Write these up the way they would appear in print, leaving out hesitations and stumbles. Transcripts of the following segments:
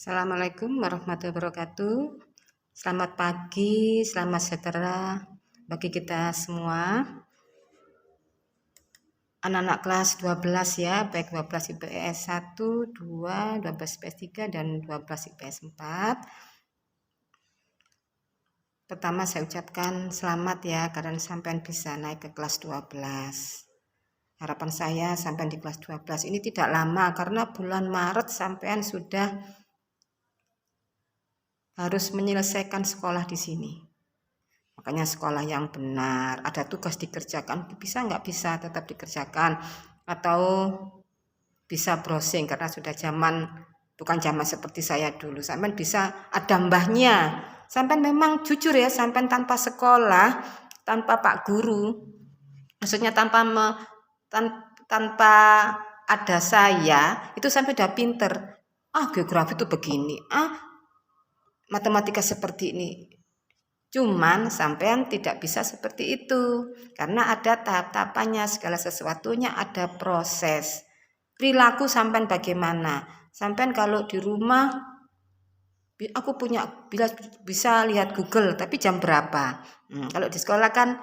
Assalamualaikum warahmatullahi wabarakatuh. Selamat pagi, selamat sejahtera bagi kita semua. Anak-anak kelas 12 ya, baik 12 IPS 1, 2, 12 IPS 3, dan 12 IPS 4. Pertama saya ucapkan selamat ya, karena sampean bisa naik ke kelas 12. Harapan saya sampean di kelas 12 ini tidak lama, karena bulan Maret sampean sudah harus menyelesaikan sekolah di sini. Makanya sekolah yang benar, ada tugas dikerjakan, bisa nggak bisa tetap dikerjakan, atau bisa browsing karena sudah zaman, bukan zaman seperti saya dulu. Sampai bisa ada mbahnya. Sampai memang jujur ya, sampai tanpa sekolah, tanpa pak guru, maksudnya tanpa ada saya, itu sampai udah pinter. Geografi itu begini, matematika seperti ini. Cuman sampean tidak bisa seperti itu, karena ada tahap-tahapannya, segala sesuatunya ada proses. Perilaku sampean bagaimana? Sampean kalau di rumah, aku bisa lihat Google, tapi jam berapa? Kalau di sekolah kan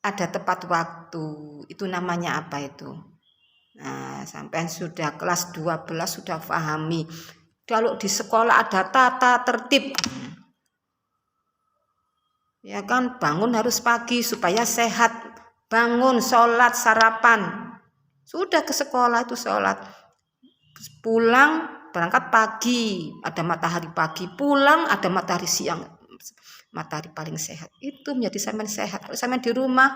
ada tepat waktu, itu namanya apa itu? Nah, sampean sudah kelas 12 sudah pahami. Kalau di sekolah ada tata tertib, ya kan, bangun harus pagi supaya sehat, bangun, sholat, sarapan, sudah ke sekolah itu sholat, pulang berangkat pagi, ada matahari pagi, pulang ada matahari siang, matahari paling sehat, itu menjadi sampean sehat. Kalau sampean di rumah,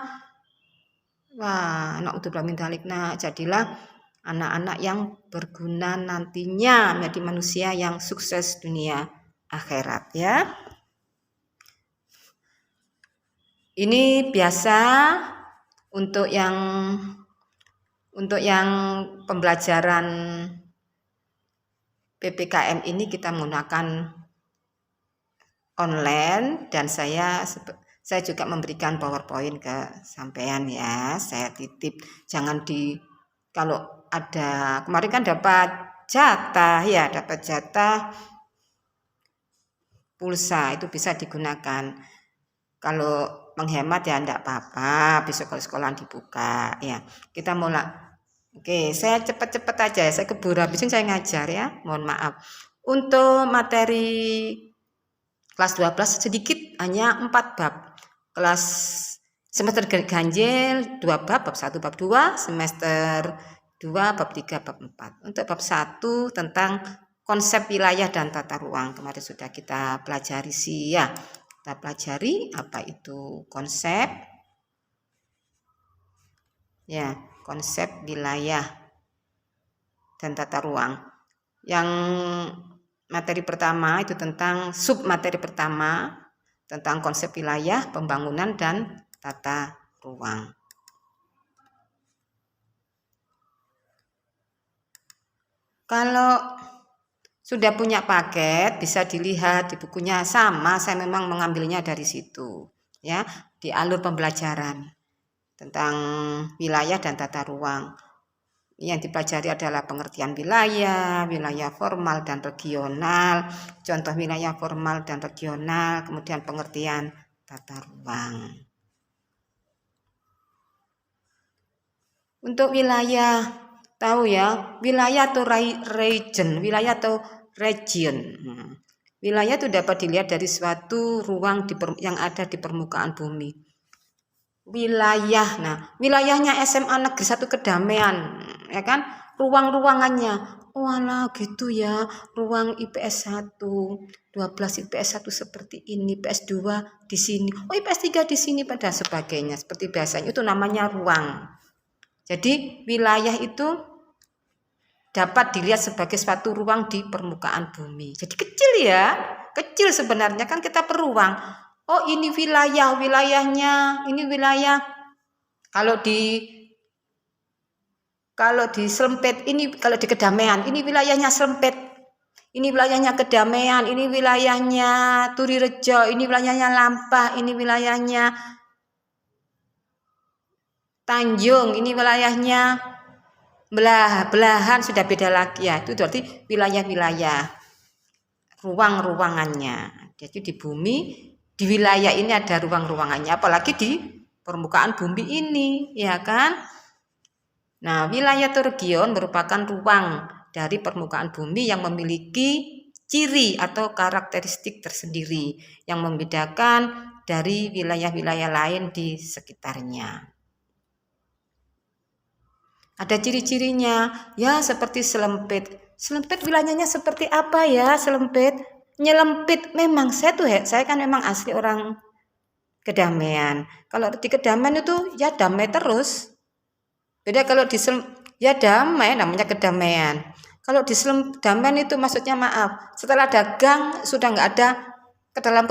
wah, naudzubillah min dzalik. Nah, jadilah anak-anak yang berguna nantinya menjadi manusia yang sukses dunia akhirat ya. Ini biasa untuk yang pembelajaran PPKM ini kita menggunakan online, dan saya juga memberikan PowerPoint ke sampean ya. Saya titip, jangan kalau ada kemarin kan dapat jatah pulsa, itu bisa digunakan. Kalau menghemat ya enggak apa-apa, besok kalau sekolah dibuka ya. Kita mulai. Oke, saya cepat-cepat aja ya, saya keburu habisin saya ngajar ya, mohon maaf. Untuk materi kelas 12 sedikit, hanya 4 bab. Kelas semester ganjil 2 bab, bab 1, bab 2, semester 2, bab 3, bab 4. Untuk bab 1 tentang konsep wilayah dan tata ruang, kemarin sudah kita pelajari sih ya. Kita pelajari apa itu konsep ya, konsep wilayah dan tata ruang. Yang materi pertama itu tentang sub materi pertama tentang konsep wilayah, pembangunan, dan tata ruang. Kalau sudah punya paket, bisa dilihat di bukunya, sama saya memang mengambilnya dari situ ya, di alur pembelajaran tentang wilayah dan tata ruang. Yang dipelajari adalah pengertian wilayah formal dan regional, contoh wilayah formal dan regional, kemudian pengertian tata ruang. Untuk wilayah, tahu ya, wilayah atau region, wilayah atau region. Wilayah itu dapat dilihat dari suatu ruang yang ada di permukaan bumi. Wilayah, nah wilayahnya SMA Negeri 1 Kedamaian, ya kan, ruang-ruangannya, walah gitu ya, ruang IPS 1, 12 IPS 1 seperti ini, IPS 2 di sini, IPS 3 di sini, pada sebagainya, seperti biasanya, itu namanya ruang. Jadi wilayah itu dapat dilihat sebagai suatu ruang di permukaan bumi. Jadi kecil ya, kecil sebenarnya, kan kita per ruang. Oh, ini wilayahnya, ini wilayah. Kalau di Serempet, ini kalau di Kedamaian, ini wilayahnya Serempet. Ini wilayahnya Kedamaian, ini wilayahnya Turirejo, ini wilayahnya Lampah, ini wilayahnya Tanjung, ini wilayahnya belahan sudah beda lagi ya. Itu berarti wilayah-wilayah, ruang-ruangannya. Jadi di bumi, di wilayah ini ada ruang-ruangannya, apalagi di permukaan bumi ini, ya kan? Nah, wilayah atau region merupakan ruang dari permukaan bumi yang memiliki ciri atau karakteristik tersendiri yang membedakan dari wilayah-wilayah lain di sekitarnya. Ada ciri-cirinya, ya seperti selempit. Selempit wilayahnya seperti apa ya selempit? Nyelempit memang saya kan memang asli orang Kedamaian. Kalau di Kedamaian itu ya damai terus. Beda kalau di ya damai namanya Kedamaian. Kalau di Damaian itu maksudnya maaf, setelah ada gang sudah nggak ada ke dalam,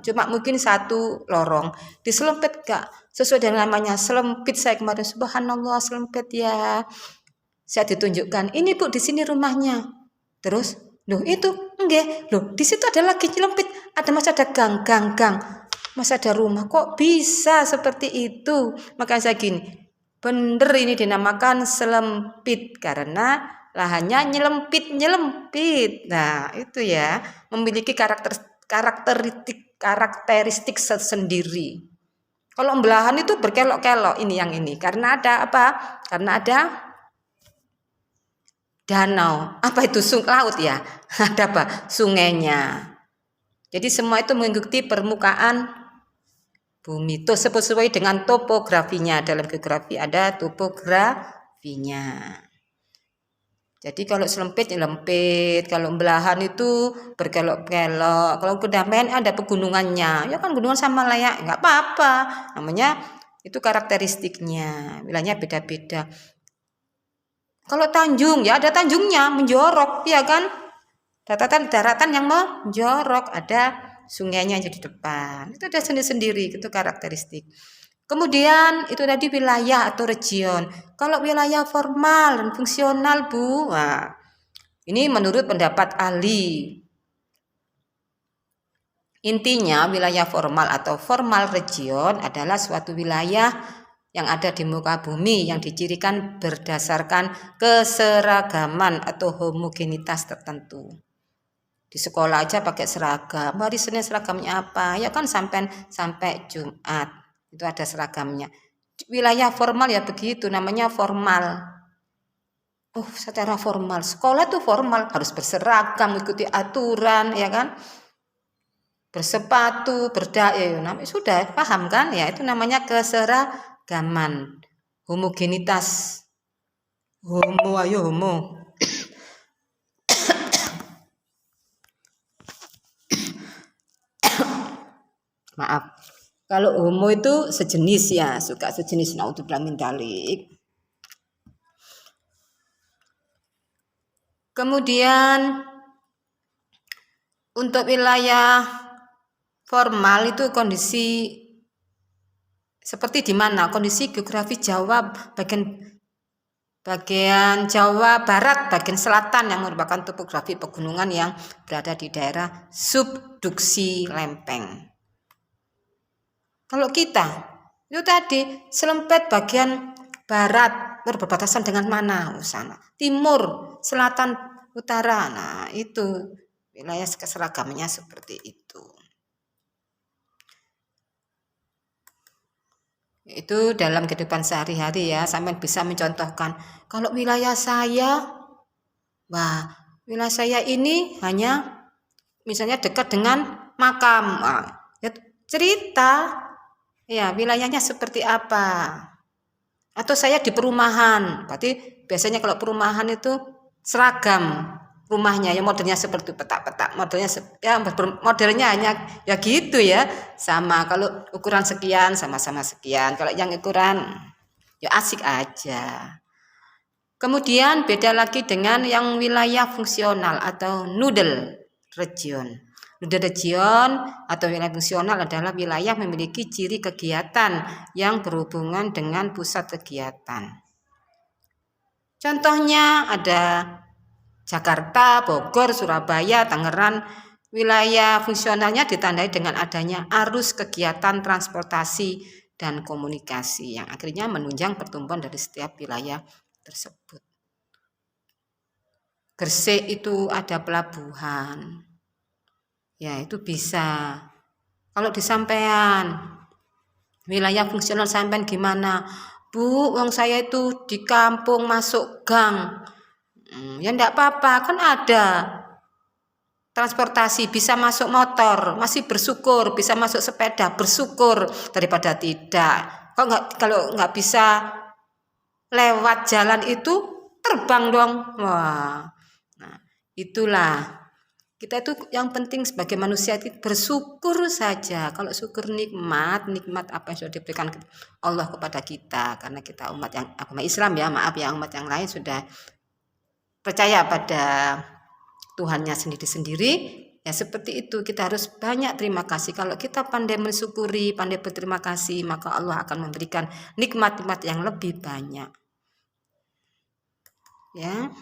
cuma mungkin satu lorong. Di selempit gak sesuai dengan namanya selempit. Saya kemarin subhanallah selempit ya. Saya ditunjukkan, ini Bu di sini rumahnya. Terus, loh itu enggak, loh di situ ada lagi selempit, ada masih ada gang, masih ada rumah, kok bisa seperti itu? Makanya saya gini, bener ini dinamakan selempit karena lahannya nyelempit. Nah, itu ya, memiliki karakteristik sendiri. Kalau belahan itu berkelok-kelok ini yang ini. Karena ada apa? Karena ada danau. Apa itu? Laut ya? Ada apa? Sungainya. Jadi semua itu mengikuti permukaan bumi. Itu sesuai dengan topografinya. Dalam geografi ada topografinya. Jadi kalau selempit nyelempit, kalau belahan itu berkelok-kelok. Kalau Kedamaian ada pegunungannya, ya kan gunungan sama lah ya, nggak apa-apa. Namanya itu karakteristiknya, wilayahnya beda-beda. Kalau tanjung ya ada tanjungnya menjorok, ya kan? Daratan yang menjorok, ada sungainya jadi depan. Itu ada sendiri-sendiri, itu karakteristik. Kemudian itu tadi wilayah atau region. Kalau wilayah formal dan fungsional Bu, nah, ini menurut pendapat ahli. Intinya wilayah formal atau formal region adalah suatu wilayah yang ada di muka bumi yang dicirikan berdasarkan keseragaman atau homogenitas tertentu. Di sekolah aja pakai seragam. Hari Senin seragamnya apa? Ya kan sampai Jumat. Itu ada seragamnya. Wilayah formal ya begitu, namanya formal. Oh, secara formal. Sekolah itu formal, harus berseragam, mengikuti aturan, ya kan? Bersepatu, namanya sudah paham kan? Ya, itu namanya keseragaman. Homogenitas. Homo. Maaf. Kalau homo itu sejenis ya, suka sejenis, naudzubillah min dzalik. Kemudian untuk wilayah formal itu kondisi seperti di mana? Kondisi geografi Jawa bagian Jawa Barat, bagian selatan yang merupakan topografi pegunungan yang berada di daerah subduksi lempeng. Kalau kita itu tadi selempit bagian barat berbatasan dengan mana? Sana, timur, selatan, utara. Nah, itu wilayah keseragamannya seperti itu. Itu dalam kehidupan sehari-hari ya, sampai bisa mencontohkan. Kalau wilayah saya, wilayah saya ini hanya misalnya dekat dengan makam. Ya cerita. Ya, wilayahnya seperti apa? Atau saya di perumahan. Berarti biasanya kalau perumahan itu seragam rumahnya, ya modelnya seperti petak-petak, modelnya hanya ya gitu ya. Sama kalau ukuran sekian sama-sama sekian. Kalau yang ukuran ya asik aja. Kemudian beda lagi dengan yang wilayah fungsional atau nodal region. Nodal region atau wilayah fungsional adalah wilayah memiliki ciri kegiatan yang berhubungan dengan pusat kegiatan. Contohnya ada Jakarta, Bogor, Surabaya, Tangerang. Wilayah fungsionalnya ditandai dengan adanya arus kegiatan transportasi dan komunikasi yang akhirnya menunjang pertumbuhan dari setiap wilayah tersebut. Gresik itu ada pelabuhan, ya itu bisa. Kalau di sampean wilayah fungsional sampean gimana? Bu, wong saya itu di kampung masuk gang. Ya enggak apa-apa, kan ada transportasi, bisa masuk motor, masih bersyukur, bisa masuk sepeda, bersyukur daripada tidak. Kalau nggak bisa lewat jalan itu, terbang dong. Wah, nah itulah. Kita itu yang penting sebagai manusia itu bersyukur saja. Kalau syukur nikmat apa yang sudah diberikan Allah kepada kita. Karena kita umat yang agama Islam ya, maaf ya, umat yang lain sudah percaya pada Tuhannya sendiri-sendiri. Ya seperti itu, kita harus banyak terima kasih. Kalau kita pandai mensyukuri, pandai berterima kasih, maka Allah akan memberikan nikmat-nikmat yang lebih banyak. Ya.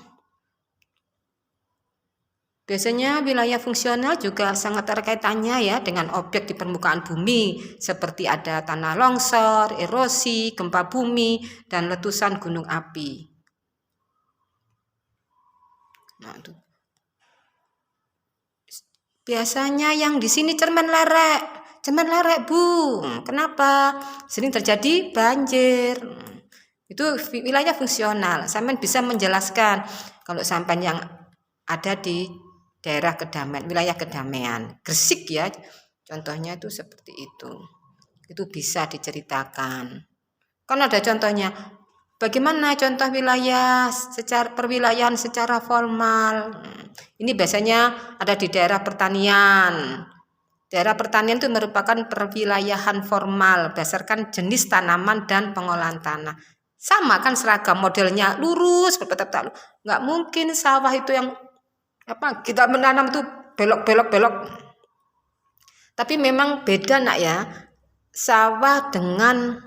Biasanya wilayah fungsional juga sangat terkaitannya ya dengan objek di permukaan bumi seperti ada tanah longsor, erosi, gempa bumi, dan letusan gunung api. Nah, itu. Biasanya yang di sini cermin lerek Bu. Kenapa? Sering terjadi banjir. Itu wilayah fungsional. Sampean bisa menjelaskan kalau sampean yang ada di daerah kedamaian, wilayah kedamaian, Gresik ya, contohnya itu seperti itu bisa diceritakan. Kan ada contohnya, bagaimana contoh wilayah secara perwilayahan secara formal. Ini biasanya ada di daerah pertanian. Daerah pertanian itu merupakan perwilayahan formal berdasarkan jenis tanaman dan pengolahan tanah. Sama kan seragam modelnya lurus, berpetak, nggak mungkin sawah itu yang kita menanam itu belok. Tapi memang beda nak ya, sawah dengan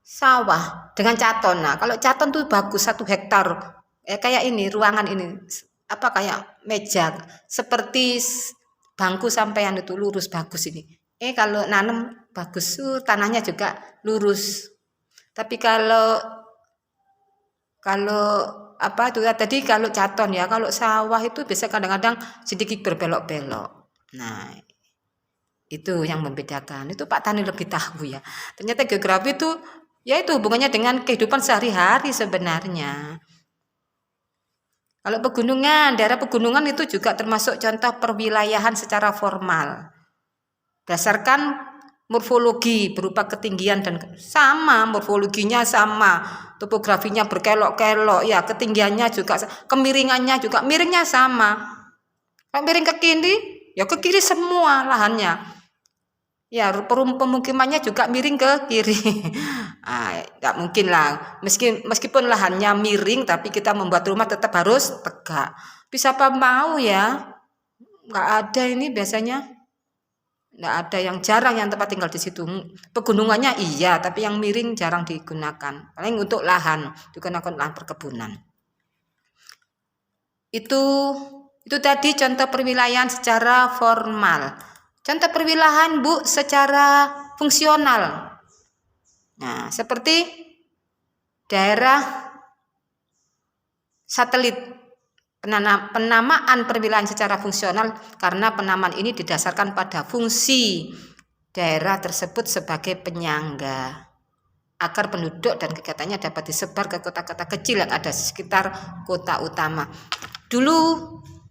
sawah dengan caton. Nah, kalau caton tuh bagus 1 hektar. Kayak ini ruangan ini kayak meja seperti bangku sampean itu lurus bagus ini. Kalau nanam bagus tanahnya juga lurus. Tapi kalau tadi kalau caton ya, kalau sawah itu bisa kadang-kadang sedikit berbelok-belok. Nah, itu yang membedakan. Itu Pak Tani lebih tahu ya. Ternyata geografi itu ya itu hubungannya dengan kehidupan sehari-hari sebenarnya. Kalau pegunungan, daerah pegunungan itu juga termasuk contoh perwilayahan secara formal. Berdasarkan morfologi berupa ketinggian dan sama, morfologinya sama, topografinya berkelok-kelok ya, ketinggiannya juga, kemiringannya juga miringnya sama. Kalau miring ke kiri ya ke kiri semua lahannya ya, pemukimannya juga miring ke kiri. Nggak mungkin lah, meskipun lahannya miring tapi kita membuat rumah tetap harus tegak. Bisa apa mau ya, nggak ada ini biasanya. Nggak ada, yang jarang yang tempat tinggal di situ. Pegunungannya iya, tapi yang miring jarang digunakan. Paling untuk lahan, digunakan lahan perkebunan. Itu tadi contoh perwilayahan secara formal. Contoh perwilayahan Bu secara fungsional. Nah, seperti daerah satelit. Penamaan perwilayahan secara fungsional karena penamaan ini didasarkan pada fungsi daerah tersebut sebagai penyangga agar penduduk dan kegiatannya dapat disebar ke kota-kota kecil yang ada di sekitar kota utama. Dulu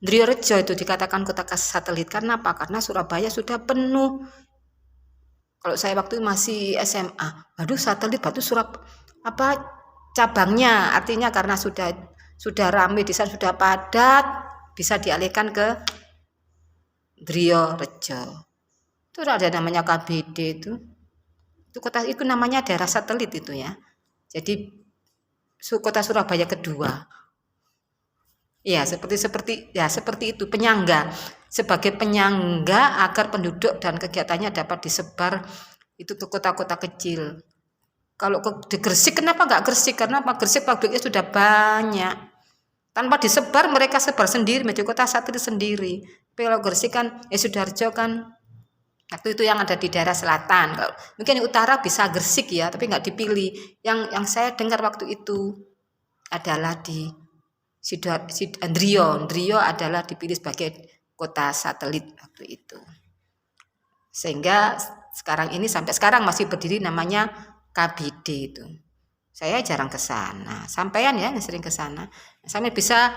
Driorejo itu dikatakan kota satelit karena apa? Karena Surabaya sudah penuh. Kalau saya waktu masih SMA, waduh satelit batu cabangnya, artinya karena sudah ramai di sana, sudah padat, bisa dialihkan ke Driorejo. Itu ada namanya KBD itu kota itu namanya daerah satelit itu ya. Jadi kota Surabaya kedua. Ya, seperti itu, penyangga, sebagai penyangga agar penduduk dan kegiatannya dapat disebar itu ke kota-kota kecil. Kalau di Gresik, kenapa nggak Gresik? Karena Gresik pabriknya sudah banyak. Tanpa disebar, mereka sebar sendiri menjadi kota satelit sendiri. Tapi kalau Gresik kan, Sidoarjo kan Waktu itu yang ada di daerah selatan. Kalau mungkin utara bisa Gresik ya, tapi nggak dipilih. Yang saya dengar waktu itu adalah di Drio adalah dipilih sebagai kota satelit waktu itu. Sehingga sekarang ini sampai sekarang masih berdiri namanya KBD itu. Saya jarang ke sana. Sampean ya yang sering ke sana. Sampai bisa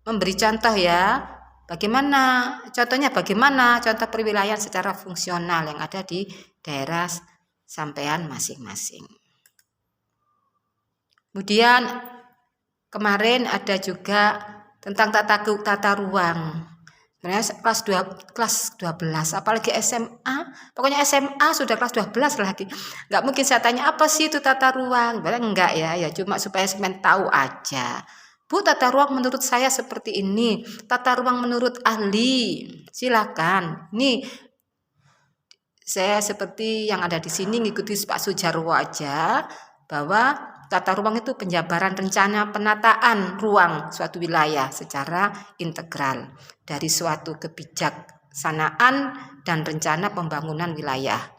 memberi contoh ya. Bagaimana contoh perwilayahan secara fungsional yang ada di daerah sampean masing-masing. Kemudian kemarin ada juga tentang tata ruang. Sebenarnya kelas 12, apalagi SMA, pokoknya SMA sudah kelas 12 lagi. Nggak mungkin saya tanya apa sih itu tata ruang. Sebenarnya enggak ya cuma supaya semen tahu aja. Bu, tata ruang menurut saya seperti ini. Tata ruang menurut ahli. Silakan. Ini saya seperti yang ada di sini ngikuti Pak Sujarwo aja bahwa tata ruang itu penjabaran rencana penataan ruang suatu wilayah secara integral dari suatu kebijaksanaan dan rencana pembangunan wilayah.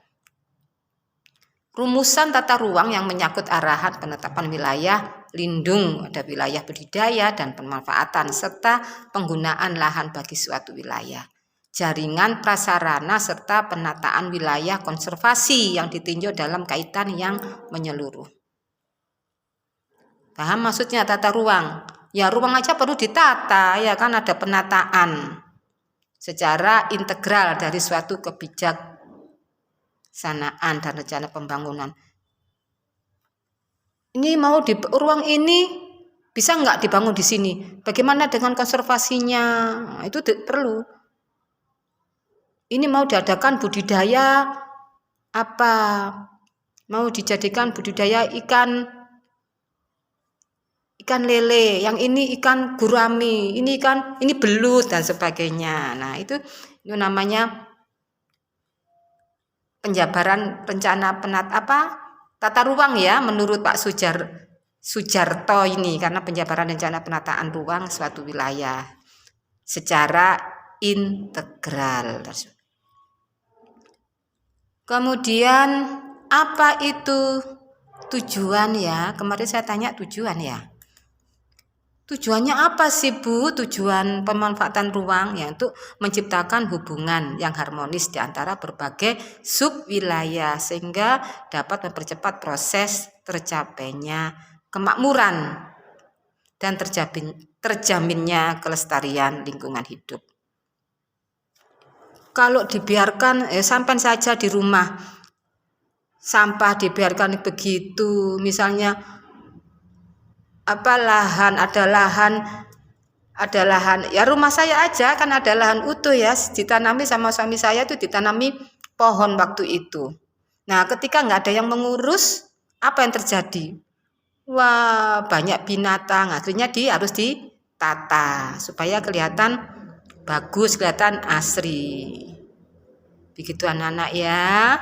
Rumusan tata ruang yang menyangkut arahan penetapan wilayah lindung, ada wilayah budidaya dan pemanfaatan, serta penggunaan lahan bagi suatu wilayah. Jaringan prasarana serta penataan wilayah konservasi yang ditinjau dalam kaitan yang menyeluruh. Paham maksudnya tata ruang? Ya ruang aja perlu ditata, ya kan ada penataan secara integral dari suatu kebijaksanaan dan rencana pembangunan. Ini mau di ruang ini bisa nggak dibangun di sini? Bagaimana dengan konservasinya? Itu perlu. Ini mau diadakan budidaya apa? Mau dijadikan budidaya ikan lele, yang ini ikan gurami, ini belut dan sebagainya. Nah, itu namanya penjabaran rencana tata ruang ya menurut Pak Sujarto ini, karena penjabaran rencana penataan ruang suatu wilayah secara integral. Kemudian apa itu tujuan ya? Kemarin saya tanya tujuan ya. Tujuannya apa sih Bu? Tujuan pemanfaatan ruang yaitu menciptakan hubungan yang harmonis di antara berbagai sub wilayah sehingga dapat mempercepat proses tercapainya kemakmuran dan terjaminnya kelestarian lingkungan hidup. Kalau dibiarkan sampai saja di rumah sampah dibiarkan begitu, misalnya ada lahan ya rumah saya aja kan ada lahan utuh ya, ditanami sama suami saya itu ditanami pohon waktu itu. Nah ketika nggak ada yang mengurus, apa yang terjadi? Wah banyak binatang, akhirnya harus ditata supaya kelihatan bagus, kelihatan asri. Begitu anak-anak ya.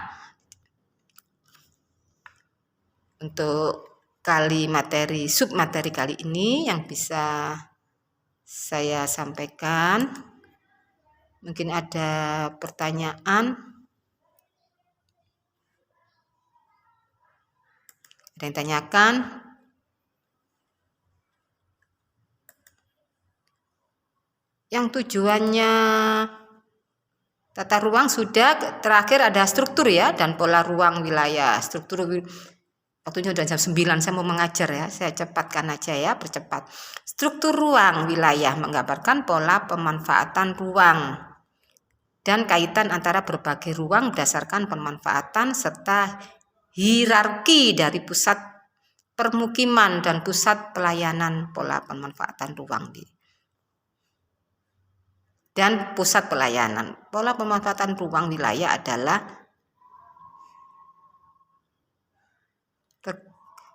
Untuk submateri kali ini yang bisa saya sampaikan. Mungkin ada pertanyaan. Ada yang tanyakan? Yang tujuannya tata ruang sudah, terakhir ada struktur ya dan pola ruang wilayah. Struktur waktunya udah jam 9, saya mau mengajar ya, saya cepatkan aja ya, percepat. Struktur ruang wilayah menggambarkan pola pemanfaatan ruang dan kaitan antara berbagai ruang berdasarkan pemanfaatan serta hierarki dari pusat permukiman dan pusat pelayanan pola pemanfaatan ruang dan pusat pelayanan. Pola pemanfaatan ruang wilayah adalah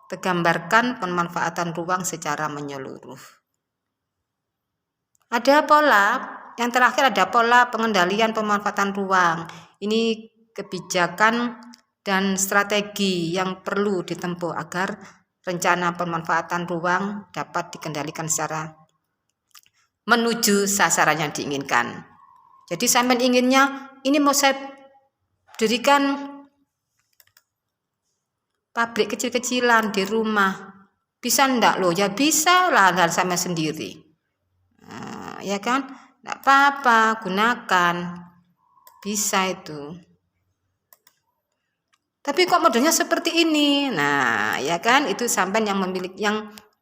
tergambarkan pemanfaatan ruang secara menyeluruh. Ada pola, yang terakhir ada pola pengendalian pemanfaatan ruang. Ini kebijakan dan strategi yang perlu ditempuh agar rencana pemanfaatan ruang dapat dikendalikan secara menuju sasaran yang diinginkan. Jadi sampean inginnya ini mau saya dirikan pabrik kecil-kecilan di rumah. Bisa enggak loh? Ya bisa lah, sama sendiri. Ya kan? Enggak apa-apa, gunakan. Bisa itu. Tapi kok modelnya seperti ini? Nah, ya kan? Itu sampai yang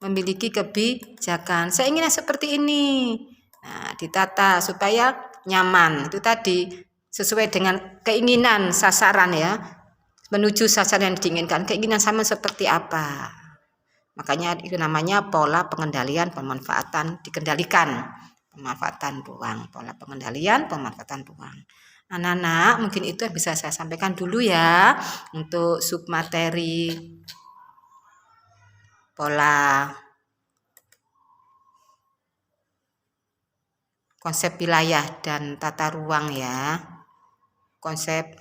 memiliki kebijakan. Saya inginnya seperti ini. Nah, ditata supaya nyaman. Itu tadi sesuai dengan keinginan sasaran ya. Menuju sasaran yang diinginkan. Keinginan sama seperti apa? Makanya itu namanya pola pengendalian pemanfaatan dikendalikan. Pemanfaatan ruang, pola pengendalian pemanfaatan ruang. Anak-anak, mungkin itu yang bisa saya sampaikan dulu ya untuk submateri pola konsep wilayah dan tata ruang ya. Konsep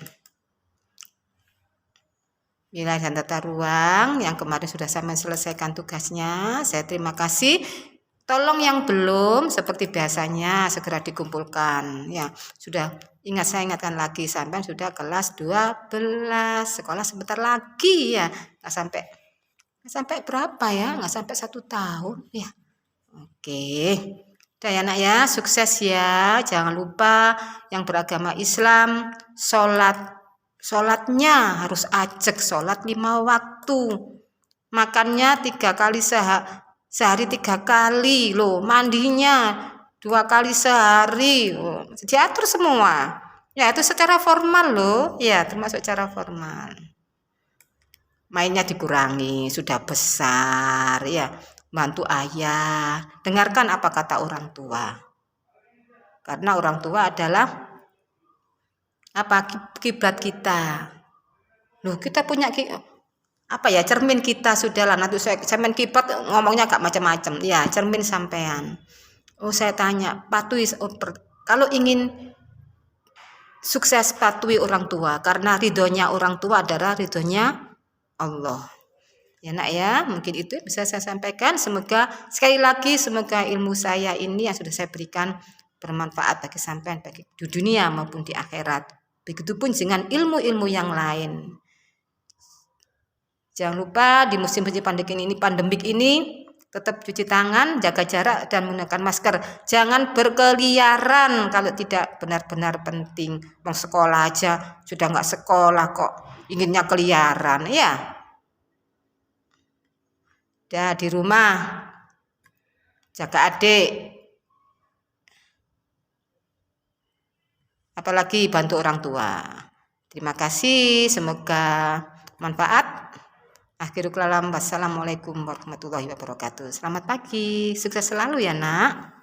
wilayah dan tata ruang yang kemarin sudah saya selesaikan tugasnya. Saya terima kasih. Tolong yang belum seperti biasanya segera dikumpulkan ya. Sudah ingat, saya ingatkan lagi, sampai sudah kelas 12, sekolah sebentar lagi ya. Nggak sampai berapa ya? Nggak sampai 1 tahun ya. Oke. Udah ya nak ya, sukses ya. Jangan lupa yang beragama Islam sholatnya harus ajak, sholat 5 waktu. Makannya 3 kali sehari 3 kali loh, mandinya 2 kali sehari, diatur semua ya. Itu secara formal loh ya, termasuk secara formal. Mainnya dikurangi, sudah besar ya, bantu ayah, dengarkan apa kata orang tua, karena orang tua adalah apa, kiblat kita loh. Kita punya apa ya, cermin kita. Sudahlah, nanti saya cermin kiblat ngomongnya gak macam-macam ya, cermin sampean. Saya tanya, patuhi kalau ingin sukses, patuhi orang tua, karena ridhonya orang tua adalah ridhonya Allah ya nak ya. Mungkin itu bisa saya sampaikan. Semoga sekali lagi, semoga ilmu saya ini yang sudah saya berikan bermanfaat bagi sampean, baik di dunia maupun di akhirat. Begitupun dengan ilmu-ilmu yang lain. Jangan lupa di musim pandemik ini tetap cuci tangan, jaga jarak, dan menggunakan masker. Jangan berkeliaran kalau tidak benar-benar penting. Mau sekolah aja sudah nggak sekolah kok inginnya keliaran ya. Dah di rumah jaga adik, apalagi bantu orang tua. Terima kasih, semoga manfaat. Akhirul kalam, wassalamualaikum warahmatullahi wabarakatuh. Selamat pagi, sukses selalu ya nak.